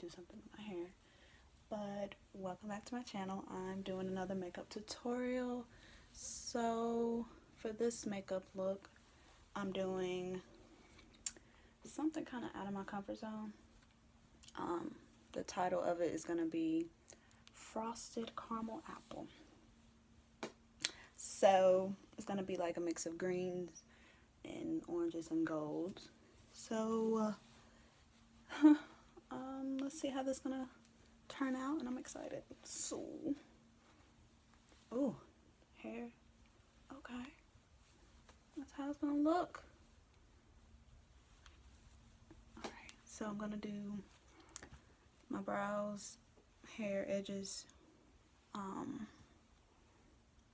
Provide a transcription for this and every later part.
do something with my hair. But welcome back to my channel. I'm doing another makeup tutorial. So for this makeup look, I'm doing something kind of out of my comfort zone. The title of it is going to be Frosted Caramel Apple. So it's going to be like a mix of greens and oranges and golds. So let's see how this is going to turn out, and I'm excited. So, oh, hair. Okay. That's how it's going to look. Alright, so I'm going to do my brows, hair, edges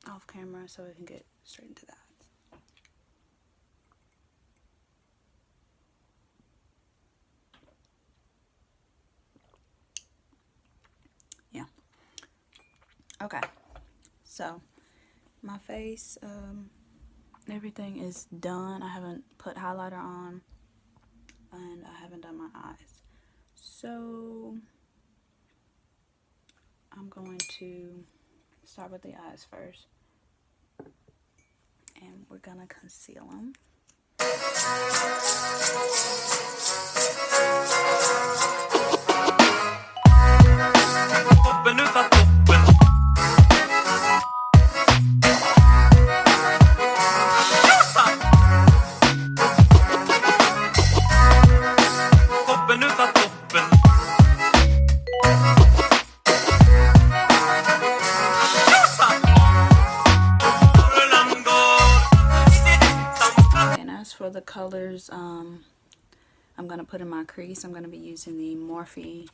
off camera so we can get straight into that. Yeah. Okay. So my face, everything is done. I haven't put highlighter on, and I haven't done my eyes. So I'm going to start with the eyes first, and we're gonna conceal them. For the colors, I'm gonna put in my crease. I'm gonna be using the Morphe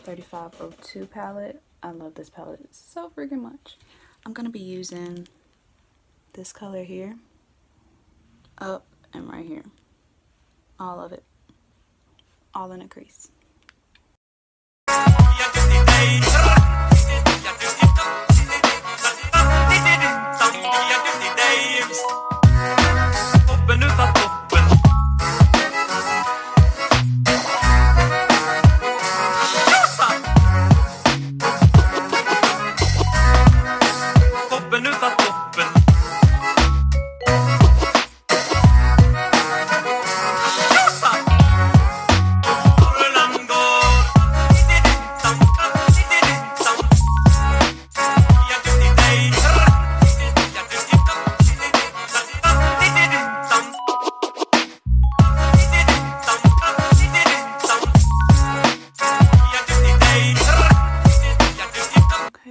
3502 palette. I love this palette so freaking much. I'm gonna be using this color here, up and right here, all of it, all in a crease.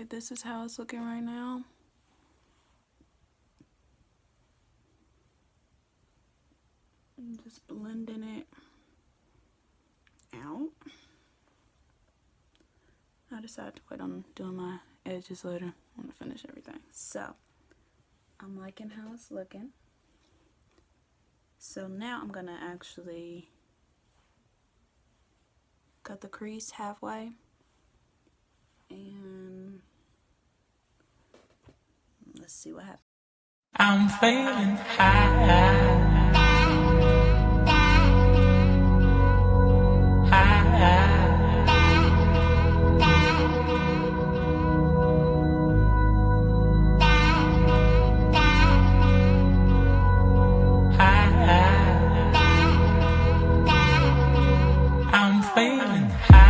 This is how it's looking right now. I'm just blending it out. I decided to wait on doing my edges later. I want to finish everything. So I'm liking how it's looking. So now I'm gonna actually cut the crease halfway, and let's see what happens. I'm feeling high. I'm feeling high.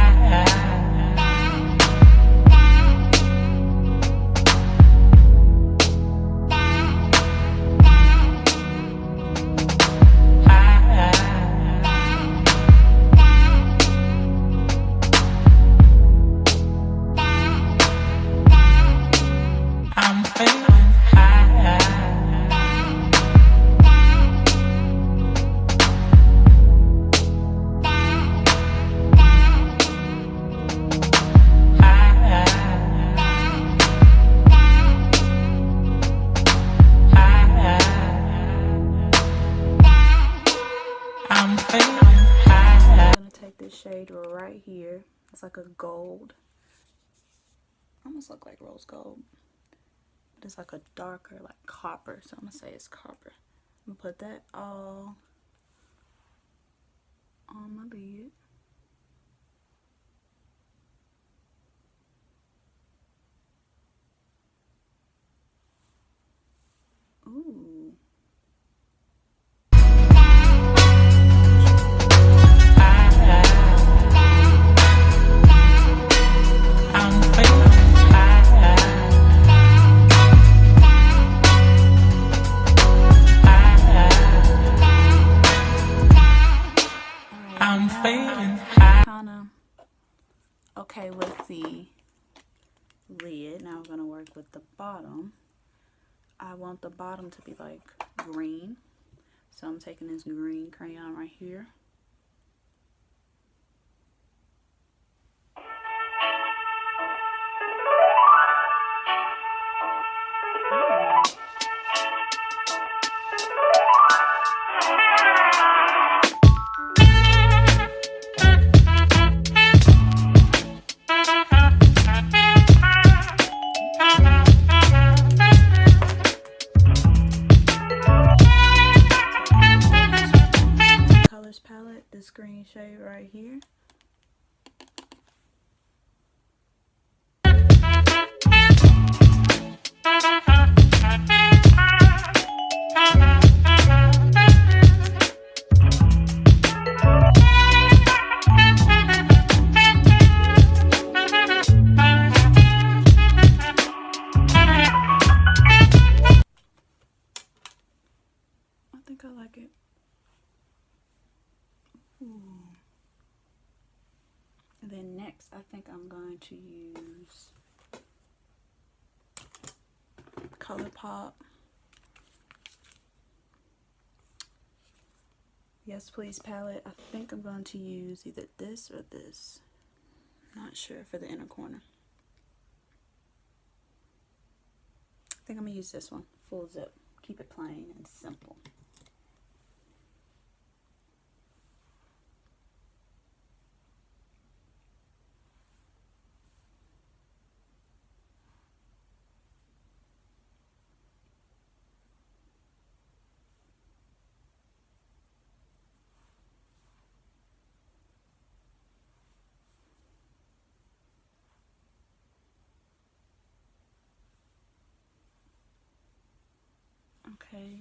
Shade right here. It's like a gold, almost look like rose gold, but it's like a darker, like copper, so I'm gonna say it's copper. I'm gonna put that all on my lid. okay with the lid. Now we're going to work with the bottom. I want the bottom to be like green. So I'm taking this green crayon right here. Palette, this green shade right here. I think I like it. And then next, I think I'm going to use Colourpop Yes Please palette. I think I'm going to use either this or this. Not sure for the inner corner. I think I'm going to use this one. Full zip. Keep it plain and simple. Okay,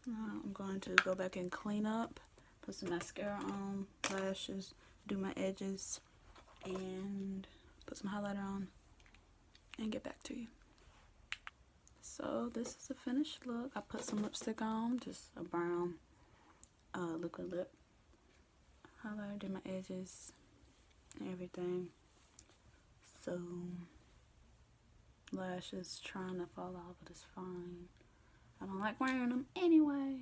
now I'm going to go back and clean up, put some mascara on, lashes, do my edges, and put some highlighter on, and get back to you. So this is the finished look. I put some lipstick on, just a brown liquid lip. Highlighter, did my edges, and everything. So lashes trying to fall off, but it's fine. I don't like wearing them anyway.